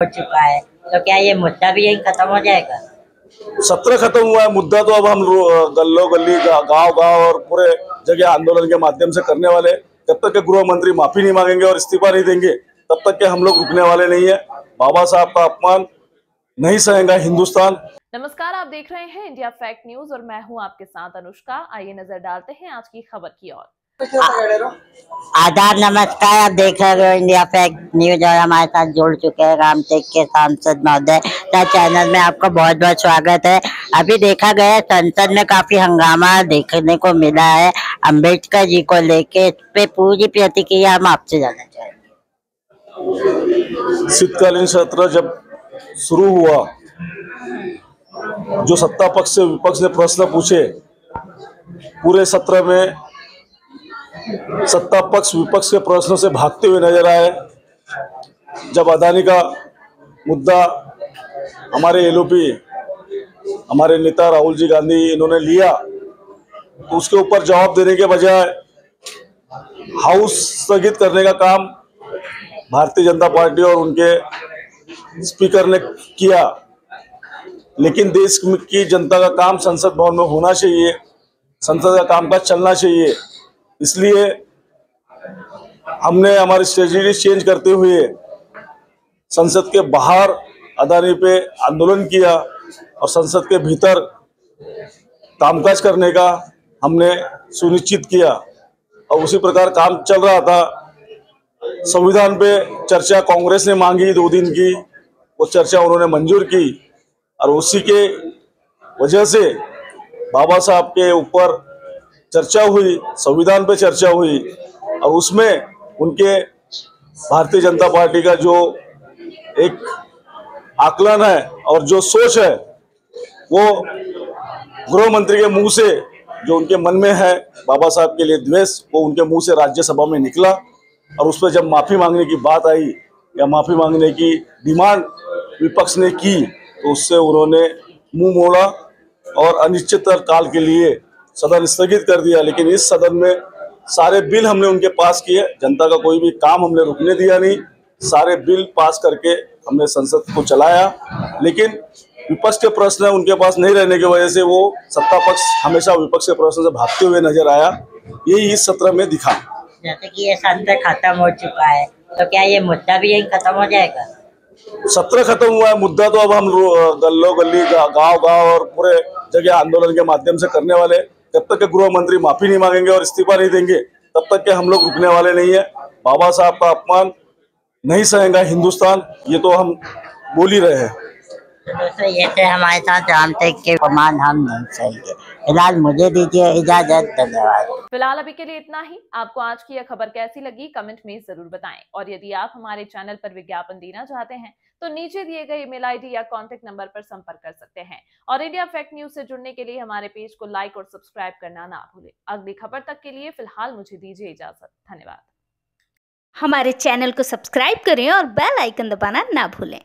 हो चुका है, तो क्या ये मुद्दा भी यही खत्म हो जाएगा? सत्र खत्म हुआ है, मुद्दा तो अब हम गल्लो गली गांव गांव और पूरे जगह आंदोलन के माध्यम से करने वाले। जब तक के गृह मंत्री माफी नहीं मांगेंगे और इस्तीफा नहीं देंगे तब तक के हम लोग रुकने वाले नहीं है। बाबा साहब का अपमान नहीं सहेगा हिंदुस्तान। नमस्कार, आप देख रहे हैं इंडिया फैक्ट न्यूज और मैं हूं आपके साथ अनुष्का। आइए नजर डालते हैं आज की खबर की ओर। आदाब, नमस्कार। आप देख रहे हो इंडिया फैक्ट न्यूज और हमारे साथ जुड़ चुके हैं रामटेक के सांसद महोदय। चैनल में आपका बहुत बहुत स्वागत है। अभी देखा गया संसद में काफी हंगामा देखने को मिला है अम्बेडकर जी को लेके। इस पे पूरी प्रतिक्रिया हम आपसे जानना चाहेंगे। शीतकालीन सत्र जब शुरू हुआ, जो सत्ता पक्ष से विपक्ष ने प्रश्न पूछे, पूरे सत्र में सत्ता पक्ष विपक्ष के प्रश्नों से भागते हुए नजर आए। जब अदानी का मुद्दा हमारे एलओपी, हमारे नेता राहुल जी गांधी इन्होंने लिया, तो उसके ऊपर जवाब देने के बजाय हाउस स्थगित करने का काम भारतीय जनता पार्टी और उनके स्पीकर ने किया। लेकिन देश की जनता का काम संसद भवन में होना चाहिए, संसद का कामकाज चलना चाहिए। इसलिए हमने हमारी स्ट्रेटेजी चेंज करते हुए संसद के बाहर अदानी पे आंदोलन किया और संसद के भीतर कामकाज करने का हमने सुनिश्चित किया। और उसी प्रकार काम चल रहा था। संविधान पे चर्चा कांग्रेस ने मांगी 2 दिन की, वो चर्चा उन्होंने मंजूर की और उसी के वजह से बाबा साहब के ऊपर चर्चा हुई, संविधान पे चर्चा हुई और उसमें उनके भारतीय जनता पार्टी का जो एक आकलन है और जो सोच है, वो गृह मंत्री के मुंह से जो उनके मन में है बाबा साहब के लिए द्वेष, वो उनके मुंह से राज्यसभा में निकला। और उस पर जब माफी मांगने की बात आई या माफी मांगने की डिमांड विपक्ष ने की, तो उससे उन्होंने मुंह मोड़ा और अनिश्चित काल के लिए सदन स्थगित कर दिया। लेकिन इस सदन में सारे बिल हमने उनके पास किए, जनता का कोई भी काम हमने रुकने दिया नहीं, सारे बिल पास करके हमने संसद को चलाया। लेकिन विपक्ष के प्रश्न उनके पास नहीं रहने की वजह से वो सत्ता पक्ष हमेशा विपक्ष के प्रश्न से भागते हुए नजर आया। यही इस सत्र में दिखा। जैसे कि ये सत्र खत्म हो चुका है, तो क्या ये मुद्दा भी यही खत्म हो जाएगा? सत्र खत्म हुआ है, मुद्दा तो अब हम गल्लो गली गांव गांव और पूरे जगह आंदोलन के माध्यम से करने वाले। जब तक के गृह मंत्री माफी नहीं मांगेंगे और इस्तीफा नहीं देंगे तब तक के हम लोग रुकने वाले नहीं है। बाबा साहब का अपमान नहीं सहेगा हिंदुस्तान, ये तो हम बोल ही रहे हैं। दोस्तों, ये थे हमारे साथ रामटेक के कमान, हम नहीं सहेंगे। फिलहाल मुझे दीजिए इजाजत, धन्यवाद। फिलहाल अभी के लिए इतना ही। आपको आज की यह खबर कैसी लगी कमेंट में जरूर बताएं और यदि आप हमारे चैनल पर विज्ञापन देना चाहते हैं तो नीचे दिए गए ईमेल आईडी या कांटेक्ट नंबर पर संपर्क कर सकते हैं। और इंडिया फैक्ट न्यूज से जुड़ने के लिए हमारे पेज को लाइक और सब्सक्राइब करना ना भूलें। अगली खबर तक के लिए फिलहाल मुझे दीजिए इजाजत, धन्यवाद। हमारे चैनल को सब्सक्राइब करें और बेल आइकन दबाना ना भूलें।